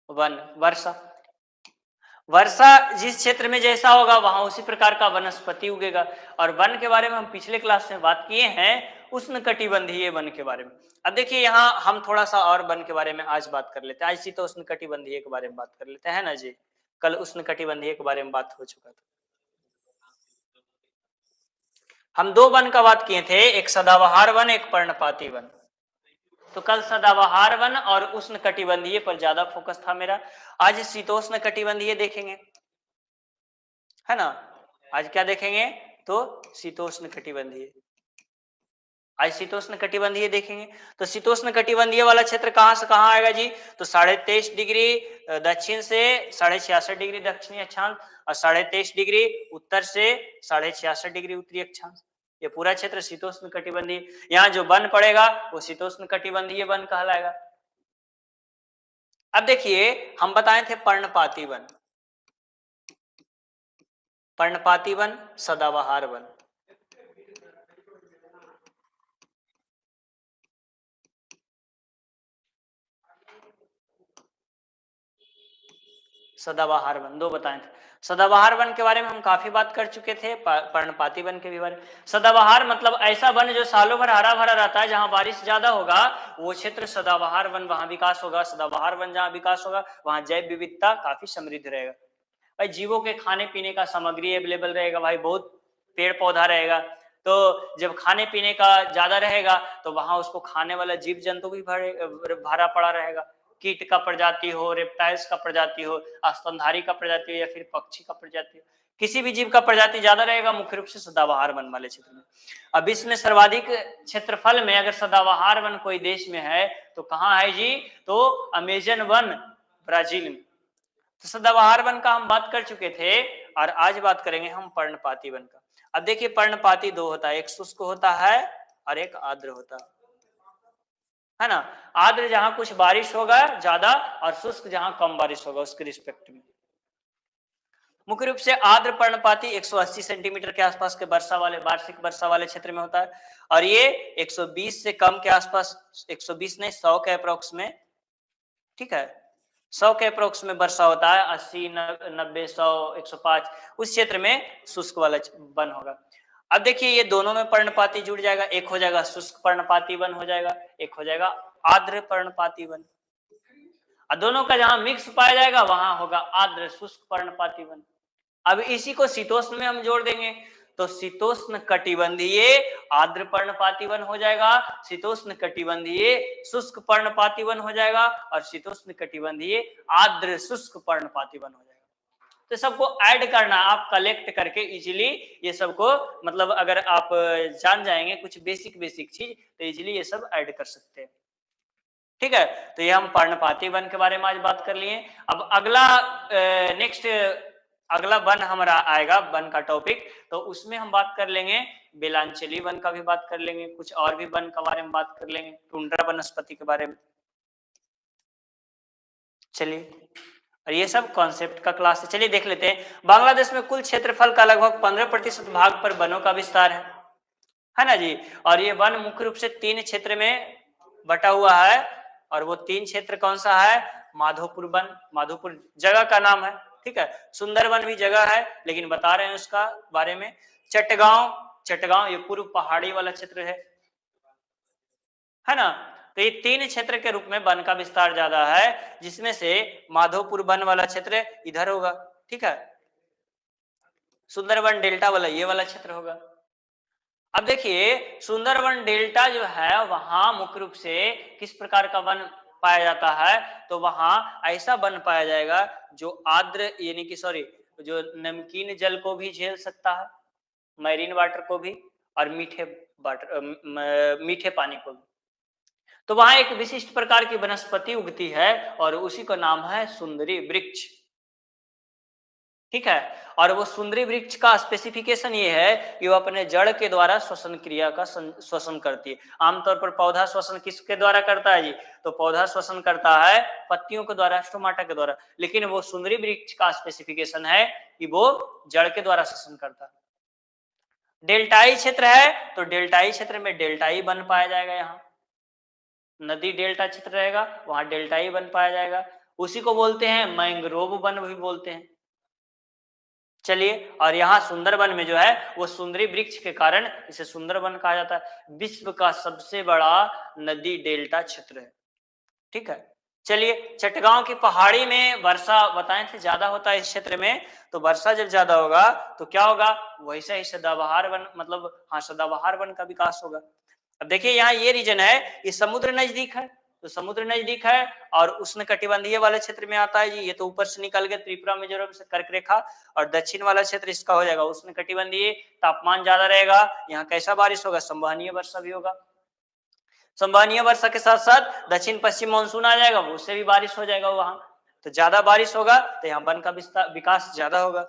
One, वर्षा। वर्षा जिस क्षेत्र में जैसा होगा वहां उसी प्रकार का वनस्पति उगेगा। और वन के बारे में हम पिछले क्लास में बात किए हैं, उष्णकटिबंधीय वन के बारे में। अब देखिए यहाँ हम थोड़ा सा और वन के बारे में आज बात कर लेते हैं। आज शीतोष्णकटिबंधीय के बारे में बात कर लेते हैं ना जी। कल उष्णकटिबंधीय के बारे में बात हो चुका था। हम दो वन का बात किए थे, एक सदाबहार वन, एक पर्णपाती वन। तो कल सदाबहार वन और उष्णकटिबंधीय पर ज्यादा फोकस था मेरा। आज शीतोष्णकटिबंधीय देखेंगे, है ना। आज क्या देखेंगे? तो शीतोष्णकटिबंधीय। आज शीतोष्णकटिबंधीय देखेंगे। तो शीतोष्णकटिबंधीय वाला क्षेत्र कहां से कहां आएगा जी? तो 23.5 डिग्री दक्षिण से 66.5 डिग्री दक्षिणी अक्षांश और 23.5 डिग्री उत्तर से 66.5 डिग्री उत्तरी अक्षांश। ये पूरा क्षेत्र शीतोष्णकटिबंधीय। यहाँ जो वन पड़ेगा वो शीतोष्णकटिबंधीय वन कहलाएगा। अब देखिए हम बताए थे पर्णपाती वन, पर्णपाती वन, सदाबहार वन। सदाबहार वन दो बताए थे। सदाबहार वन के बारे में हम काफी बात कर चुके थे, पर्णपाती वन के भी बारे में। सदाबहार मतलब ऐसा वन जो सालों भर हरा भरा रहता है, जहां बारिश ज्यादा होगा वो क्षेत्र सदाबहार वन, वहां विकास होगा। सदाबहार वन जहां विकास होगा वहां जैव विविधता काफी समृद्ध रहेगा। भाई जीवों के खाने पीने का सामग्री अवेलेबल रहेगा, भाई बहुत पेड़ पौधा रहेगा। तो जब खाने पीने का ज्यादा रहेगा तो वहां उसको खाने वाला जीव जंतु भी भरा पड़ा रहेगा। कीट का प्रजाति हो, रेप्टाइल्स का प्रजाति हो, स्तनधारी का प्रजाति हो या फिर पक्षी का प्रजाति हो, किसी भी जीव का प्रजाति ज्यादा रहेगा मुख्य रूप से सदाबहार वन वाले क्षेत्र में। अब इसमें सर्वाधिक क्षेत्रफल में अगर सदाबहार वन कोई देश में है तो कहाँ है जी? तो अमेजन वन ब्राजील में। तो सदाबहार वन का हम बात कर चुके थे और आज बात करेंगे हम पर्णपाती वन का। अब देखिए पर्णपाती दो होता है, एक शुष्क होता है और एक आर्द्र होता है ना। आर्द्र जहां कुछ बारिश होगा ज्यादा और शुष्क जहां कम बारिश होगा उसके रिस्पेक्ट में। मुख्य रूप से आर्द्र पर्णपाती 180 सेंटीमीटर के आसपास के वर्षा वाले, वार्षिक वर्षा वाले क्षेत्र में होता है और ये 120 से कम के आसपास, 120 नहीं 100 के अप्रोक्स में, ठीक है, 100 के अप्रोक्स में वर्षा होता है। 80, 90, 100, 105 उस क्षेत्र में शुष्क वाला वन होगा। अब देखिए ये दोनों में पर्णपाती जुड़ जाएगा, एक हो जाएगा शुष्क पर्णपाती वन हो जाएगा, एक हो जाएगा आर्द्र पर्णपाती वन। और दोनों का जहां मिक्स पाया जाएगा वहां होगा आर्द्र शुष्क पर्णपाती वन। अब इसी को शीतोष्ण में हम जोड़ देंगे तो शीतोष्ण कटिबंधीय आर्द्र पर्णपाती वन हो जाएगा, शीतोष्ण कटिबंधीय शुष्क पर्णपाती वन हो जाएगा और शीतोष्ण कटिबंधीय आर्द्र शुष्क पर्णपाती वन हो जाएगा। तो सबको ऐड करना, आप कलेक्ट करके इजीली ये सबको, मतलब अगर आप जान जाएंगे कुछ बेसिक चीज तो इजीली ये सब ऐड कर सकते हैं। ठीक है, तो ये हम पर्णपाती वन के बारे में आज बात कर लिए। अब अगला नेक्स्ट अगला वन हमारा आएगा, वन का टॉपिक, तो उसमें हम बात कर लेंगे बेलांचली वन का भी बात कर लेंगे, कुछ और भी वन के बारे में बात कर लेंगे, टुंड्रा वनस्पति के बारे में। चलिए, और ये सब कॉन्सेप्ट का क्लास है। चलिए देख लेते हैं। बांग्लादेश में कुल क्षेत्रफल का लगभग 15% भाग पर वनों का विस्तार है ना जी। और ये वन मुख्य रूप से 3 क्षेत्र में बटा हुआ है और वो 3 क्षेत्र कौन सा है? माधोपुर वन, माधोपुर जगह का नाम है, ठीक है। सुंदरवन भी जगह है लेकिन बता रहे हैं उसका बारे में। चटगांव, चटगांव ये पूर्व पहाड़ी वाला क्षेत्र है ना। तो ये 3 क्षेत्र के रूप में वन का विस्तार ज्यादा है, जिसमें से माधोपुर वन वाला क्षेत्र इधर होगा, ठीक है। सुंदरवन डेल्टा वाला ये वाला क्षेत्र होगा। अब देखिए सुंदरवन डेल्टा जो है वहां मुख्य रूप से किस प्रकार का वन पाया जाता है? तो वहां ऐसा वन पाया जाएगा जो आर्द्र यानी कि सॉरी जो नमकीन जल को भी झेल सकता है, मैरीन वाटर को भी, और मीठे वाटर मीठे पानी को भी। तो वहां एक विशिष्ट प्रकार की वनस्पति उगती है और उसी का नाम है सुंदरी वृक्ष, ठीक है। और वो सुंदरी वृक्ष का स्पेसिफिकेशन ये है कि वो अपने जड़ के द्वारा श्वसन क्रिया का श्वसन करती है। आमतौर पर पौधा श्वसन किसके द्वारा करता है जी? तो पौधा श्वसन करता है पत्तियों के द्वारा, स्टोमाटा के द्वारा, लेकिन वो सुंदरी वृक्ष का स्पेसिफिकेशन है कि वो जड़ के द्वारा श्वसन करता है। डेल्टाई क्षेत्र है तो डेल्टाई क्षेत्र में डेल्टाई वन पाया जाएगा। यहाँ नदी डेल्टा क्षेत्र रहेगा वहां डेल्टाई वन पाया जाएगा। उसी को बोलते हैं मैंग्रोव वन भी बोलते हैं। चलिए, और यहाँ सुंदरबन में जो है वो सुंदरी वृक्ष के कारण इसे सुंदरबन कहा जाता है। विश्व का सबसे बड़ा नदी डेल्टा क्षेत्र है। ठीक है। चलिए, चटगांव की पहाड़ी में वर्षा बताए थे ज्यादा होता है इस क्षेत्र में, तो वर्षा जब ज्यादा होगा तो क्या होगा, वैसा ही सदाबहार वन, मतलब हाँ सदाबहार वन का विकास होगा। अब देखिए यहाँ ये रीजन है, ये समुद्र नजदीक है, तो समुद्र नजदीक है और उष्णकटिबंधीय वाले क्षेत्र में आता है जी। ये तो ऊपर से निकल गया त्रिपुरा मिजोरम से कर्क रेखा, और दक्षिण वाला क्षेत्र इसका हो जाएगा उष्णकटिबंधीय, तापमान ज्यादा रहेगा, यहाँ कैसा बारिश होगा, संवहनीय वर्षा भी होगा। संवहनीय वर्षा के साथ साथ दक्षिण पश्चिम मानसून आ जाएगा, उससे भी बारिश हो जाएगा वहां, तो ज्यादा बारिश होगा तो यहाँ वन का विकास ज्यादा होगा।